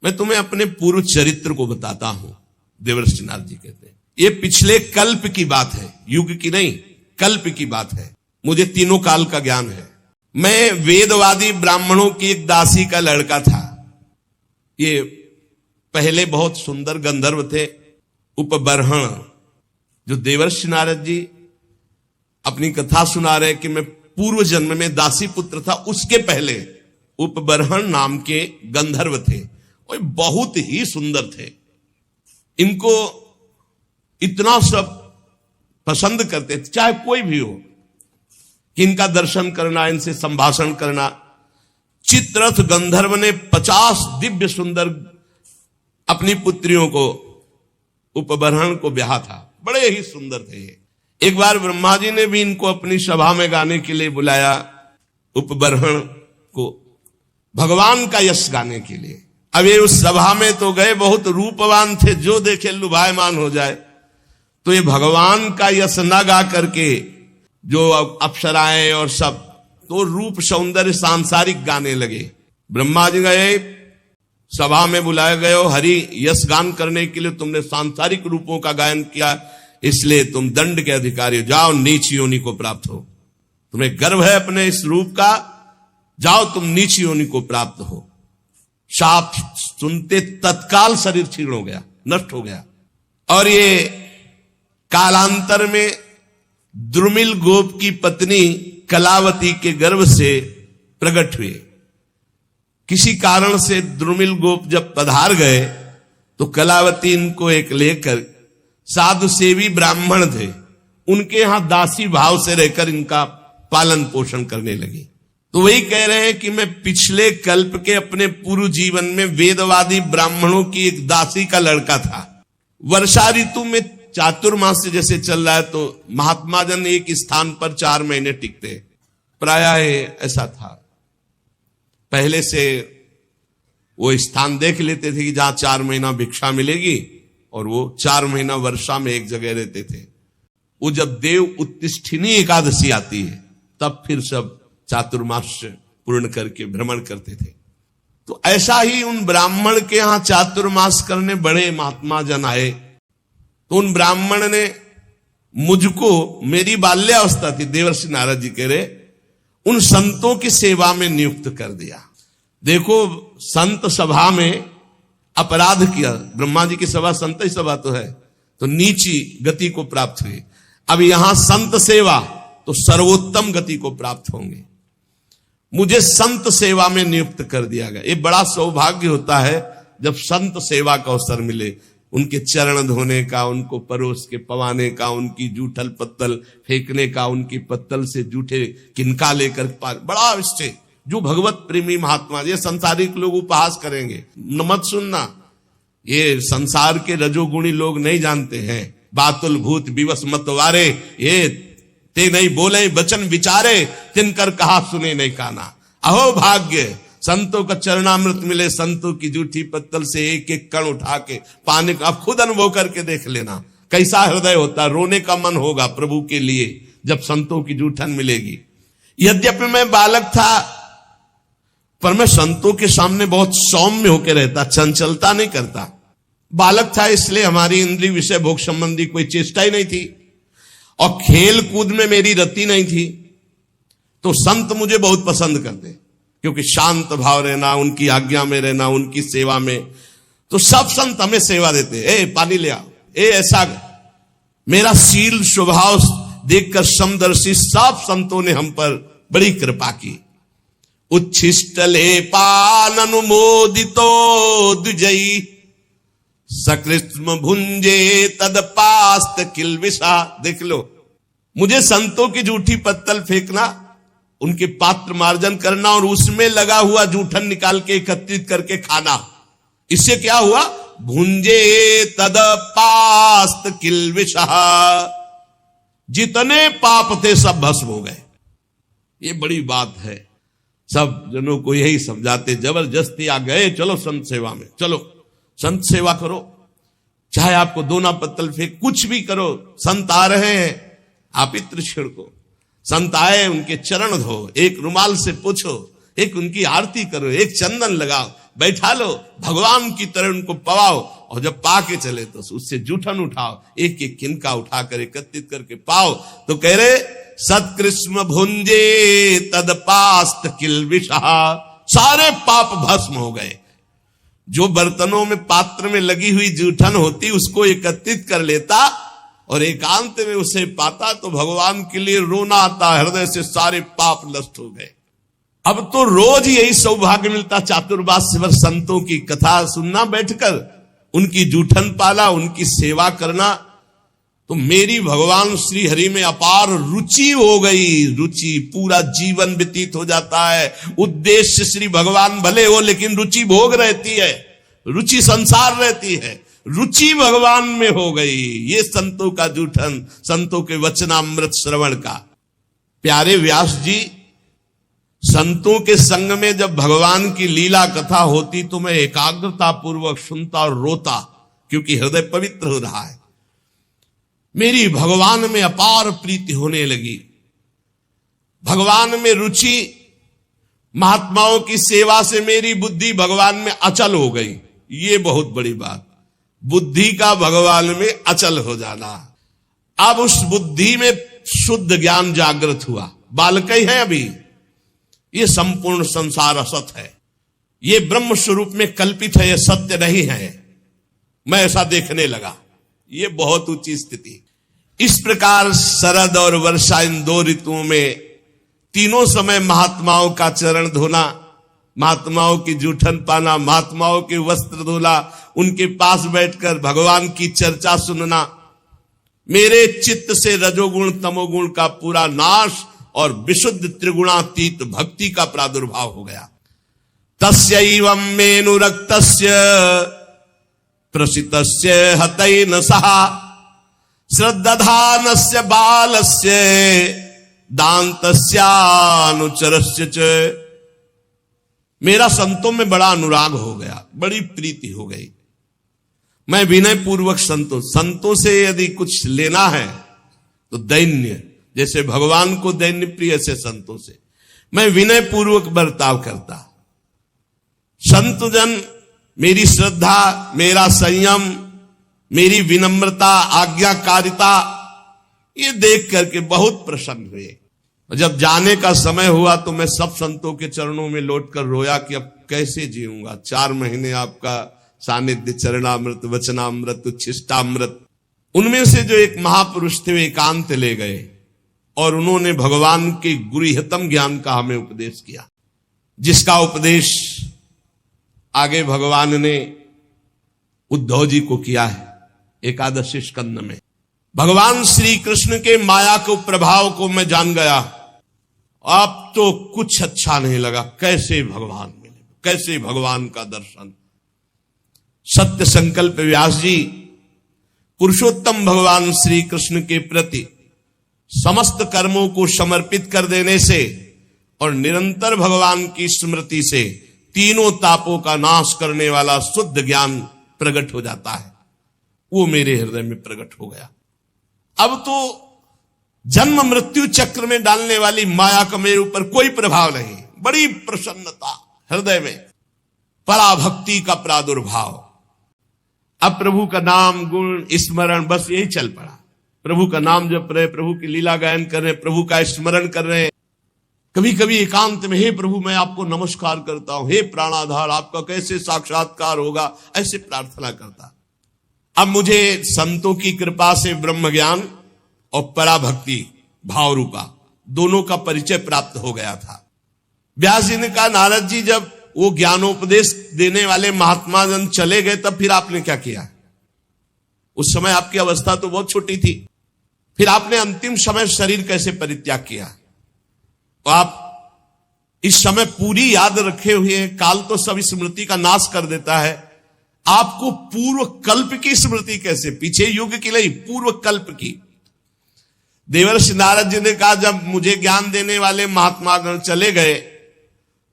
मैं तुम्हें अपने पूर्व चरित्र को बताता हूं, देवर्षि नारद जी कहते हैं। ये पिछले कल्प की बात है, युग की नहीं, कल्प की बात है। मुझे तीनों काल का ज्ञान है। मैं वेदवादी ब्राह्मणों की एक दासी का लड़का था। ये पहले बहुत सुंदर गंधर्व थे, उपबर्हण, जो देवर्षि नारद जी अपनी कथा सुना रहे कि मैं पूर्व जन्म में दासी पुत्र था, उसके पहले उपबर्हण नाम के गंधर्व थे और बहुत ही सुंदर थे। इनको इतना सब पसंद करते थे, चाहे कोई भी हो, कि इनका दर्शन करना, इनसे संभाषण करना। चित्ररथ गंधर्व ने 50 दिव्य सुंदर अपनी पुत्रियों को, उपबर्हण को ब्याहा था। बड़े ही सुंदर थे ये। एक बार ब्रह्मा जी ने भी इनको अपनी सभा में गाने के लिए बुलाया, उपबर्हण को, भगवान का यश गाने के लिए। अब ये उस सभा में तो गए, बहुत रूपवान थे, जो देखे लुभायमान हो जाए। तो ये भगवान का यश न गा करके जो अप्सराएं और सब, तो रूप सौंदर्य सांसारिक गाने लगे। ब्रह्मा जी गए, सभा में बुलाए गए हो, हरि यश गान करने के लिए तुमने सांसारिक रूपों का गायन किया, इसलिए तुम दंड के अधिकारी हो, जाओ नीच योनि को प्राप्त हो। तुम्हें गर्व है अपने इस रूप का, जाओ तुम नीच योनि को प्राप्त हो। शाप सुनते तत्काल शरीर क्षीण हो गया, नष्ट हो गया। और ये कालांतर में द्रुमिल गोप की पत्नी कलावती के गर्भ से प्रकट हुए। किसी कारण से द्रुमिल गोप जब पधार गए तो कलावती इनको एक लेकर, साधु सेवी ब्राह्मण थे, उनके यहां दासी भाव से रहकर इनका पालन पोषण करने लगी। तो वही कह रहे हैं कि मैं पिछले कल्प के अपने पूर्व जीवन में वेदवादी ब्राह्मणों की एक दासी का लड़का था। वर्षा ऋतु में चातुर्मास्य जैसे चल रहा है, तो महात्मा जन एक स्थान पर 4 महीने टिकते, प्रायः ऐसा था। पहले से वो स्थान देख लेते थे कि जहां 4 महीना भिक्षा मिलेगी, और वो 4 महीना वर्षा में एक जगह रहते थे। वो जब देव उत्तिष्ठिनी एकादशी आती है, तब फिर सब चातुर्मास्य पूर्ण करके भ्रमण करते थे। तो ऐसा ही उन ब्राह्मण के यहां चातुर्मास करने बड़े महात्मा जन आए। तो उन ब्राह्मण ने मुझको, मेरी बाल्यावस्था थी, देवर्षि नारद जी कह रहे, उन संतों की सेवा में नियुक्त कर दिया। देखो, संत सभा में अपराध किया, ब्रह्मा जी की सभा संत ही सभा तो है, तो नीची गति को प्राप्त हुई। अब यहां संत सेवा, तो सर्वोत्तम गति को प्राप्त होंगे। मुझे संत सेवा में नियुक्त कर दिया गया। ये बड़ा सौभाग्य होता है जब संत सेवा का अवसर मिले, उनके चरण धोने का, उनको परोस के पवाने का, उनकी जूठल पत्तल फेंकने का, उनकी पत्तल से जूठे किनका लेकर बड़ा अवश्य। जो भगवत प्रेमी महात्मा, ये संसारिक लोग उपहास करेंगे, मत सुनना, ये संसार के रजोगुणी लोग नहीं जानते हैं। बातुल भूत विवश मतवारे, ये ते नहीं बोले वचन विचारे, तिनकर कहा सुने नहीं काना। अहो भाग्य, संतों का चरणामृत मिले, संतों की जूठी पत्तल से एक एक कण उठा के पाने का। आप खुद अनुभव करके देख लेना, कैसा हृदय होता, रोने का मन होगा प्रभु के लिए जब संतों की जूठन मिलेगी। यद्यपि मैं बालक था, पर मैं संतों के सामने बहुत सौम्य होकर रहता, चंचलता नहीं करता। बालक था इसलिए हमारी इंद्रिय विषय भोग संबंधी कोई चेष्टा ही नहीं थी, और खेल कूद में मेरी रति नहीं थी। तो संत मुझे बहुत पसंद करते, क्योंकि शांत भाव रहना, उनकी आज्ञा में रहना, उनकी सेवा में। तो सब संत हमें सेवा देते, ए पानी ले आओ, ए ऐसा। मेरा शील स्वभाव देखकर समदर्शी सब संतों ने हम पर बड़ी कृपा की। उच्छिष्टले पान अनुमोदितो द्विजयी, सकृष्म भुंजे तद पास्त किलविषा। देख लो, मुझे संतों की जूठी पत्तल फेंकना, उनके पात्र मार्जन करना, और उसमें लगा हुआ जूठन निकाल के एकत्रित करके खाना, इससे क्या हुआ? भुंजे तद पास्त किलविषा, जितने पाप थे सब भस्म हो गए। ये बड़ी बात है। सब जनों को यही समझाते, जबरदस्ती आ गए, चलो संत सेवा में, चलो संत सेवा करो, चाहे आपको दोना पत्तल फेंक, कुछ भी करो। संत आ रहे हैं, आप इत्र छिड़को। संत आए, उनके चरण धो, एक रुमाल से पोछो, एक उनकी आरती करो, एक चंदन लगाओ, बैठा लो, भगवान की तरह उनको पवाओ, और जब पा के चले तो उससे जूठन उठाओ, एक एक किनका उठाकर एकत्रित करके पाओ। तो कह रहे सत्कृष्ण भुंजे तदपास्त किलबिषा, सारे पाप भस्म हो गए। जो बर्तनों में पात्र में लगी हुई जूठन होती उसको एकत्रित कर लेता और एकांत में उसे पाता तो भगवान के लिए रोना आता, हृदय से सारे पाप नष्ट हो गए। अब तो रोज यही सौभाग्य मिलता चातुर्मास्य संतों की कथा सुनना, बैठकर उनकी जूठन पाला, उनकी सेवा करना। तो मेरी भगवान श्री हरि में अपार रुचि हो गई। रुचि, पूरा जीवन व्यतीत हो जाता है। उद्देश्य श्री भगवान भले हो, लेकिन रुचि भोग रहती है, रुचि संसार रहती है। रुचि भगवान में हो गई। ये संतों का जूठन, संतों के वचनामृत श्रवण का। प्यारे व्यास जी, संतों के संग में जब भगवान की लीला कथा होती तो मैं एकाग्रता पूर्वक सुनता और रोता, क्योंकि हृदय पवित्र हो रहा है। मेरी भगवान में अपार प्रीति होने लगी, भगवान में रुचि। महात्माओं की सेवा से मेरी बुद्धि भगवान में अचल हो गई। ये बहुत बड़ी बात, बुद्धि का भगवान में अचल हो जाना। अब उस बुद्धि में शुद्ध ज्ञान जागृत हुआ। बालक ही है अभी, ये संपूर्ण संसार असत है, ये ब्रह्म स्वरूप में कल्पित है, ये सत्य नहीं है। मैं ऐसा देखने लगा, ये बहुत ऊंची स्थिति। इस प्रकार शरद और वर्षा, इन दो ऋतुओं में तीनों समय महात्माओं का चरण धोना, महात्माओं की जूठन पाना, महात्माओं के वस्त्र धोना, उनके पास बैठकर भगवान की चर्चा सुनना, मेरे चित्त से रजोगुण तमोगुण का पूरा नाश और विशुद्ध त्रिगुणातीत भक्ति का प्रादुर्भाव हो गया। तस्यैवं मेनुरक्तस्य प्रसितस्य हतैन सहा श्रद्धानस्य बालस्य दान्तस्यानुचरस्य च। मेरा संतों में बड़ा अनुराग हो गया, बड़ी प्रीति हो गई। मैं विनय पूर्वक संतों से यदि कुछ लेना है तो दैन्य, जैसे भगवान को दैन्य प्रिय से संतों से मैं विनय पूर्वक बर्ताव करता। संत जन मेरी श्रद्धा, मेरा संयम, मेरी विनम्रता, आज्ञाकारिता, ये देख करके बहुत प्रसन्न हुए। जब जाने का समय हुआ तो मैं सब संतों के चरणों में लौटकर रोया कि अब कैसे जीऊंगा। 4 महीने आपका सानिध्य, चरणामृत, वचनामृत, उच्छिष्टामृत। उनमें से जो एक महापुरुष थे वे एकांत ले गए और उन्होंने भगवान के गुरुहितम ज्ञान का हमें उपदेश किया, जिसका उपदेश आगे भगवान ने उद्धव जी को किया है एकादशी स्कंद में। भगवान श्री कृष्ण के माया को प्रभाव को मैं जान गया। अब तो कुछ अच्छा नहीं लगा, कैसे भगवान मिले, कैसे भगवान का दर्शन। सत्य संकल्प व्यास जी पुरुषोत्तम भगवान श्री कृष्ण के प्रति समस्त कर्मों को समर्पित कर देने से और निरंतर भगवान की स्मृति से तीनों तापों का नाश करने वाला शुद्ध ज्ञान प्रकट हो जाता है। वो मेरे हृदय में प्रकट हो गया। अब तो जन्म मृत्यु चक्र में डालने वाली माया का मेरे ऊपर कोई प्रभाव नहीं। बड़ी प्रसन्नता हृदय में, पराभक्ति का प्रादुर्भाव। अब प्रभु का नाम गुण स्मरण बस यही चल पड़ा। प्रभु का नाम जप रहे, प्रभु की लीला गायन कर रहे, प्रभु का स्मरण कर रहे। कभी कभी एकांत में, हे प्रभु मैं आपको नमस्कार करता हूं, हे प्राणाधार आपका कैसे साक्षात्कार होगा, ऐसे प्रार्थना करता। अब मुझे संतों की कृपा से ब्रह्म ज्ञान और पराभक्ति भाव रूपा दोनों का परिचय प्राप्त हो गया था। व्यास जी ने कहा, नारद जी जब वो ज्ञानोपदेश देने वाले महात्मा जन चले गए तब फिर आपने क्या किया? उस समय आपकी अवस्था तो बहुत छोटी थी, फिर आपने अंतिम समय शरीर कैसे परित्याग किया? तो आप इस समय पूरी याद रखे हुए हैं। काल तो सब स्मृति का नाश कर देता है, आपको पूर्व कल्प की स्मृति कैसे? पीछे युग की नहीं, पूर्व कल्प की। देवर्षि नारद जी ने कहा, जब मुझे ज्ञान देने वाले महात्मा गण चले गए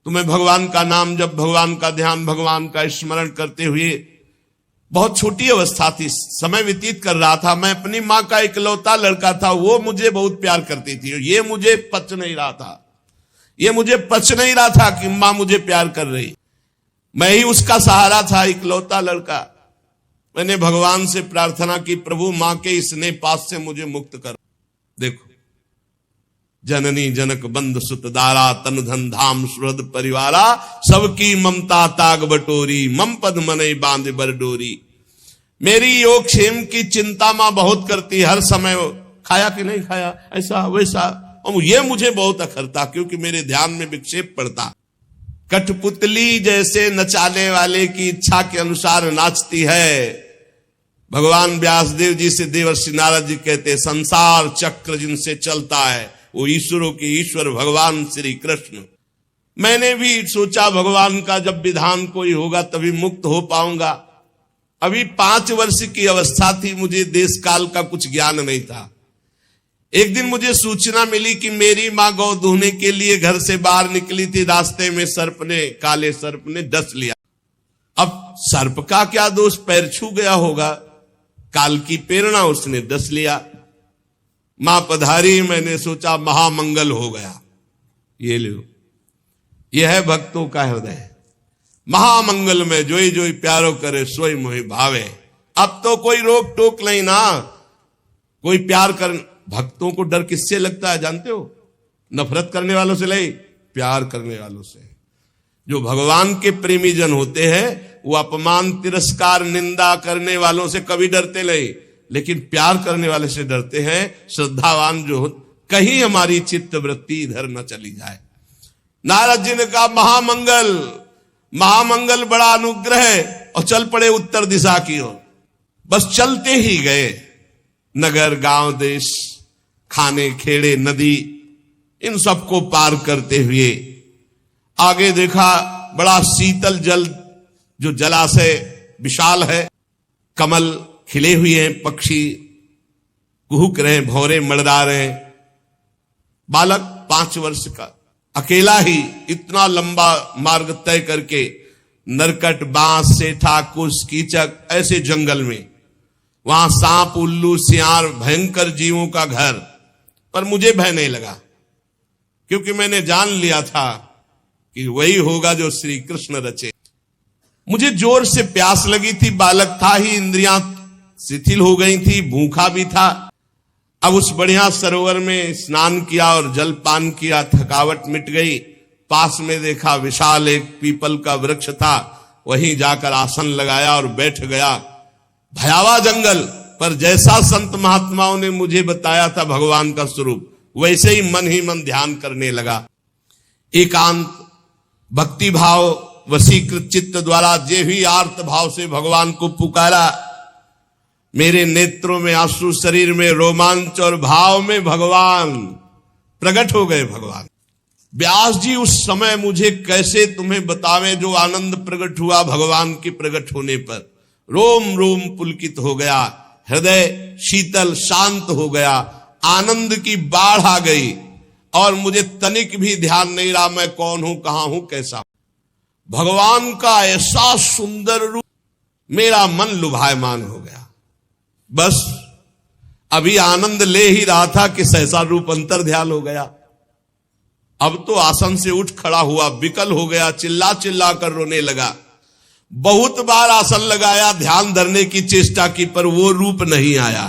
तो मैं भगवान का नाम जब, भगवान का ध्यान, भगवान का स्मरण करते हुए, बहुत छोटी अवस्था थी, समय व्यतीत कर रहा था। मैं अपनी मां का इकलौता लड़का था, वो मुझे बहुत प्यार करती थी। ये मुझे पच नहीं रहा था, ये मुझे पच नहीं रहा था कि मां मुझे प्यार कर रही। मैं ही उसका सहारा था, इकलौता लड़का। मैंने भगवान से प्रार्थना की, प्रभु मां के स्नेह पास से मुझे मुक्त कर। देखो, जननी जनक बंद सुत दारा, तन धन धाम सुहृद परिवारा, सबकी ममता ताग बटोरी, मम पद मनई बांध बर डोरी। मेरी योग क्षेम की चिंता मां बहुत करती, हर समय खाया कि नहीं खाया, ऐसा वैसा, और ये मुझे बहुत अखरता, क्योंकि मेरे ध्यान में विक्षेप पड़ता। कठपुतली जैसे नचाने वाले की इच्छा के अनुसार नाचती है। भगवान व्यासदेव जी से देवर्षि नारद जी कहते, संसार चक्र जिनसे चलता है वो ईश्वरों के ईश्वर भगवान श्री कृष्ण। मैंने भी सोचा भगवान का जब विधान कोई होगा तभी मुक्त हो पाऊंगा। अभी 5 वर्ष की अवस्था थी, मुझे देश काल का कुछ ज्ञान नहीं था। एक दिन मुझे सूचना मिली कि मेरी मां गौ दूहने के लिए घर से बाहर निकली थी, रास्ते में सर्प ने, काले सर्प ने डस लिया। अब सर्प का क्या दोष, पैर छू गया होगा, काल की प्रेरणा, उसने डस लिया। मां पधारी, मैंने सोचा महामंगल हो गया। ये लो, यह है भक्तों का हृदय। महामंगल में जोई जोई प्यारो करे सोई मोहि भावे। अब तो कोई रोक टोक नहीं ना, कोई प्यार कर। भक्तों को डर किससे लगता है जानते हो? नफरत करने वालों से नहीं, प्यार करने वालों से। जो भगवान के प्रेमी जन होते हैं वो अपमान तिरस्कार निंदा करने वालों से कभी डरते नहीं, लेकिन प्यार करने वाले से डरते हैं। श्रद्धावान जो, कहीं हमारी चित्त वृत्ति इधर न चली जाए। नारद जी ने कहा महामंगल, महामंगल बड़ा अनुग्रह है, और चल पड़े उत्तर दिशा की ओर। बस चलते ही गए, नगर गांव देश, खाने खेड़े नदी, इन सबको पार करते हुए आगे देखा बड़ा शीतल जल, जो जलाशय विशाल है, कमल खिले हुए हैं, पक्षी कुहुक रहे, भौरे मड़रा रहे। बालक 5 वर्ष का अकेला ही इतना लंबा मार्ग तय करके, नरकट बांस सेठा कुश कीचक ऐसे जंगल में, वहां सांप उल्लू सियार भयंकर जीवों का घर, पर मुझे भय नहीं लगा, क्योंकि मैंने जान लिया था कि वही होगा जो श्री कृष्ण रचे। मुझे जोर से प्यास लगी थी, बालक था ही, इंद्रियां शिथिल हो गई थी, भूखा भी था। अब उस बढ़िया सरोवर में स्नान किया और जल पान किया, थकावट मिट गई। पास में देखा विशाल एक पीपल का वृक्ष था, वहीं जाकर आसन लगाया और बैठ गया। भयावह जंगल, पर जैसा संत महात्माओं ने मुझे बताया था भगवान का स्वरूप, वैसे ही मन ध्यान करने लगा। एकांत भक्ति भाव वशीकृत चित्त द्वारा जे भी आर्त भाव से भगवान को पुकारा, मेरे नेत्रों में आंसू, शरीर में रोमांच, और भाव में भगवान प्रकट हो गए। भगवान व्यास जी उस समय मुझे कैसे तुम्हें बतावें जो आनंद प्रकट हुआ भगवान के प्रकट होने पर। रोम रोम पुलकित हो गया, हृदय शीतल शांत हो गया, आनंद की बाढ़ आ गई, और मुझे तनिक भी ध्यान नहीं रहा मैं कौन हूं, कहां हूं, कैसा। भगवान का ऐसा सुंदर रूप, मेरा मन लुभायमान हो गया। बस अभी आनंद ले ही रहा था कि सहसा रूप अंतर ध्यान हो गया। अब तो आसन से उठ खड़ा हुआ, विकल हो गया, चिल्ला चिल्ला कर रोने लगा। बहुत बार आसन लगाया, ध्यान धरने की चेष्टा की, पर वो रूप नहीं आया।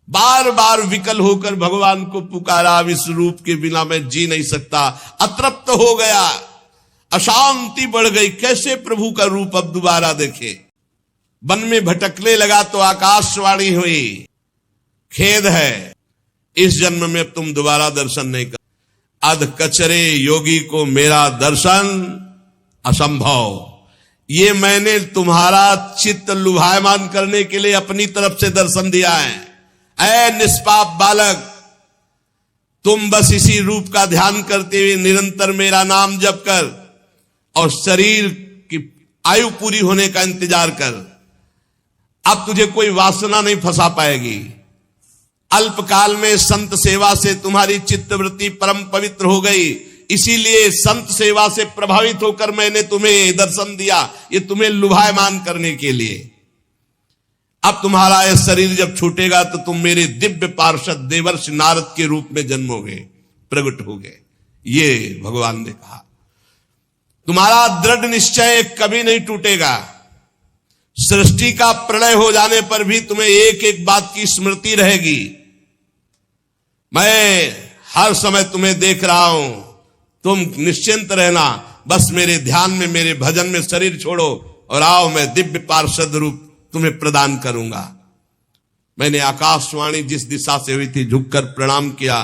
बार बार विकल होकर भगवान को पुकारा, अब इस रूप के बिना मैं जी नहीं सकता। अतृप्त हो गया, अशांति बढ़ गई, कैसे प्रभु का रूप अब दोबारा देखे। वन में भटकने लगा तो आकाशवाणी हुई, खेद है इस जन्म में तुम दोबारा दर्शन नहीं कर। अध कचरे योगी को मेरा दर्शन असंभव। ये मैंने तुम्हारा चित्त लुभायमान करने के लिए अपनी तरफ से दर्शन दिया है। ऐ निष्पाप बालक, तुम बस इसी रूप का ध्यान करते हुए निरंतर मेरा नाम जप कर और शरीर की आयु पूरी होने का इंतजार कर। अब तुझे कोई वासना नहीं फंसा पाएगी। अल्पकाल में संत सेवा से तुम्हारी चित्तवृत्ति परम पवित्र हो गई, इसीलिए संत सेवा से प्रभावित होकर मैंने तुम्हें दर्शन दिया, ये तुम्हें लुभायमान करने के लिए। अब तुम्हारा यह शरीर जब छूटेगा तो तुम मेरे दिव्य पार्षद देवर्षि नारद के रूप में जन्मोगे, प्रकट होगे। ये भगवान ने कहा। तुम्हारा दृढ़ निश्चय कभी नहीं टूटेगा। सृष्टि का प्रलय हो जाने पर भी तुम्हें एक एक बात की स्मृति रहेगी। मैं हर समय तुम्हें देख रहा हूं, तुम निश्चिंत रहना, बस मेरे ध्यान में, मेरे भजन में शरीर छोड़ो और आओ, मैं दिव्य पार्षद रूप तुम्हें प्रदान करूंगा। मैंने आकाशवाणी जिस दिशा से हुई थी झुककर प्रणाम किया।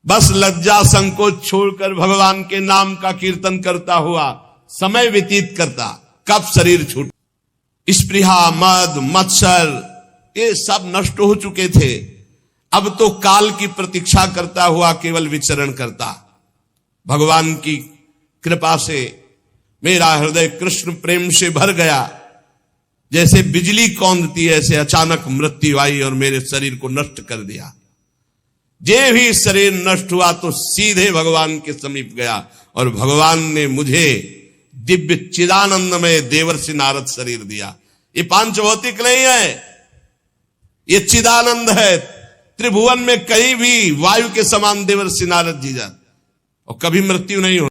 बस लज्जा संकोच छोड़कर भगवान के नाम का कीर्तन करता हुआ समय व्यतीत करता। कब शरीर छूट, स्पृहा, मद, मत्सर ये सब नष्ट हो चुके थे। अब तो काल की प्रतीक्षा करता हुआ केवल विचरण करता। भगवान की कृपा से मेरा हृदय कृष्ण प्रेम से भर गया। जैसे बिजली कौंधती है, ऐसे अचानक मृत्यु आई और मेरे शरीर को नष्ट कर दिया। जे भी शरीर नष्ट हुआ तो सीधे भगवान के समीप गया और भगवान ने मुझे दिव्य चिदानंदमय देवर्षि नारद शरीर दिया। ये पांच भौतिक नहीं है, ये चिदानंद है। त्रिभुवन में कहीं भी वायु के समान देवर्षि नारद जी जाते और कभी मृत्यु नहीं हो।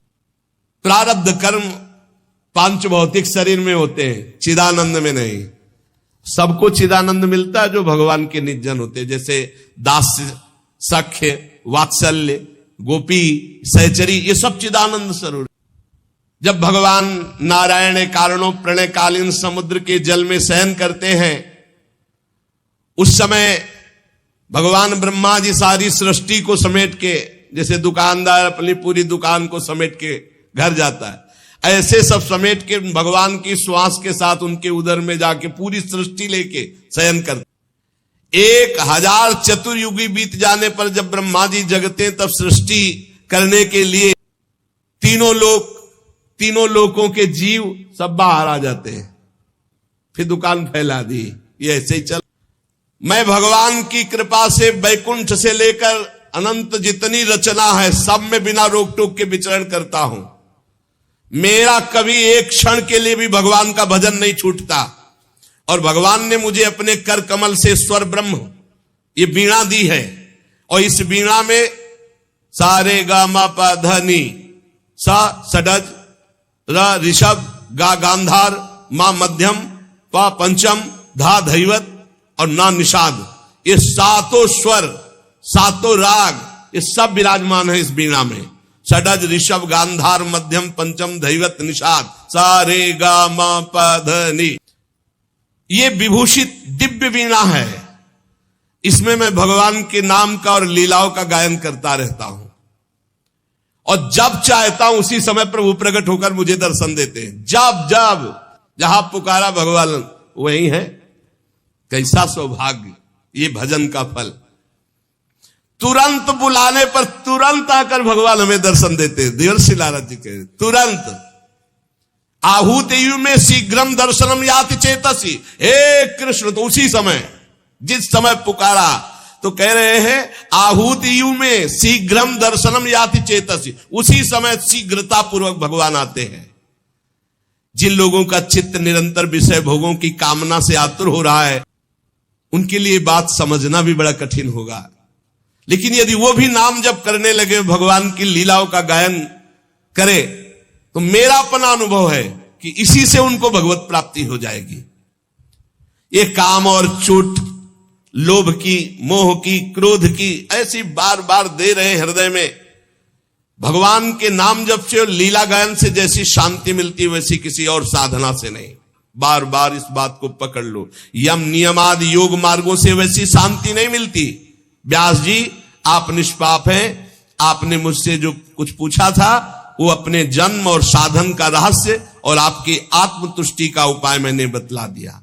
प्रारब्ध कर्म पांच भौतिक शरीर में होते हैं, चिदानंद में नहीं। सबको चिदानंद मिलता है जो भगवान के निजन होते हैं, जैसे दास्य, सख्य, वात्सल्य, गोपी, सहचरी, ये सब चिदानंद स्वरूप। जब भगवान नारायण कारणों प्रणयकालीन समुद्र के जल में शयन करते हैं, उस समय भगवान ब्रह्मा जी सारी सृष्टि को समेट के, जैसे दुकानदार अपनी पूरी दुकान को समेट के घर जाता है, ऐसे सब समेट के भगवान की श्वास के साथ उनके उदर में जाके पूरी सृष्टि लेके शयन करते। 1000 चतुर्युगी बीत जाने पर जब ब्रह्मा जी जगते तब सृष्टि करने के लिए तीनों लोकों के जीव सब बाहर आ जाते हैं। फिर दुकान फैला दी। ये ऐसे ही चल। मैं भगवान की कृपा से वैकुंठ से लेकर अनंत जितनी रचना है सब में बिना रोक टोक के विचरण करता हूं। मेरा कभी एक क्षण के लिए भी भगवान का भजन नहीं छूटता। और भगवान ने मुझे अपने कर कमल से स्वर ब्रह्म ये वीणा दी है, और इस वीणा में सा रे गा मा पा ध नी, सा षडज, र ऋषभ, गा गांधार, मा मध्यम, पा पंचम, धा धैवत और ना निषाद, ये सातों स्वर, सातों राग, ये सब विराजमान है इस वीणा में। षडज, ऋषभ, गांधार, मध्यम, पंचम, धैवत, निषाद, सा रे गा मा पा ध नी। ये विभूषित दिव्य वीणा है। इसमें मैं भगवान के नाम का और लीलाओं का गायन करता रहता हूं, और जब चाहता हूं उसी समय प्रभु प्रकट होकर मुझे दर्शन देते हैं। जब जब जहां पुकारा भगवान वही है। कैसा सौभाग्य ये भजन का फल। तुरंत बुलाने पर तुरंत आकर भगवान हमें दर्शन देते हैं। देवर्षि नारद जी कह तुरंत आहूत यु में शीघ्रम दर्शनम याति चेतसी। हे कृष्ण, तो उसी समय जिस समय पुकारा तो कह रहे हैं आहूत यु में शीघ्रम दर्शनम याति चेतसी, उसी समय शीघ्रता पूर्वक भगवान आते हैं। जिन लोगों का चित्त निरंतर विषय भोगों की कामना से आतुर हो रहा है, उनके लिए बात समझना भी बड़ा कठिन होगा। लेकिन यदि वो भी नाम जप करने लगे, भगवान की लीलाओं का गायन करे, तो मेरा अपना अनुभव है कि इसी से उनको भगवत प्राप्ति हो जाएगी। ये काम और चोट, लोभ की, मोह की, क्रोध की ऐसी बार बार दे रहे हृदय में। भगवान के नाम जप से और लीला गायन से जैसी शांति मिलती है, वैसी किसी और साधना से नहीं। बार बार इस बात को पकड़ लो। यम नियम आदि योग मार्गों से वैसी शांति नहीं मिलती। व्यास जी, आप निष्पाप हैं। आपने मुझसे जो कुछ पूछा था वो अपने जन्म और साधन का रहस्य और आपकी आत्मतुष्टि का उपाय मैंने बतला दिया।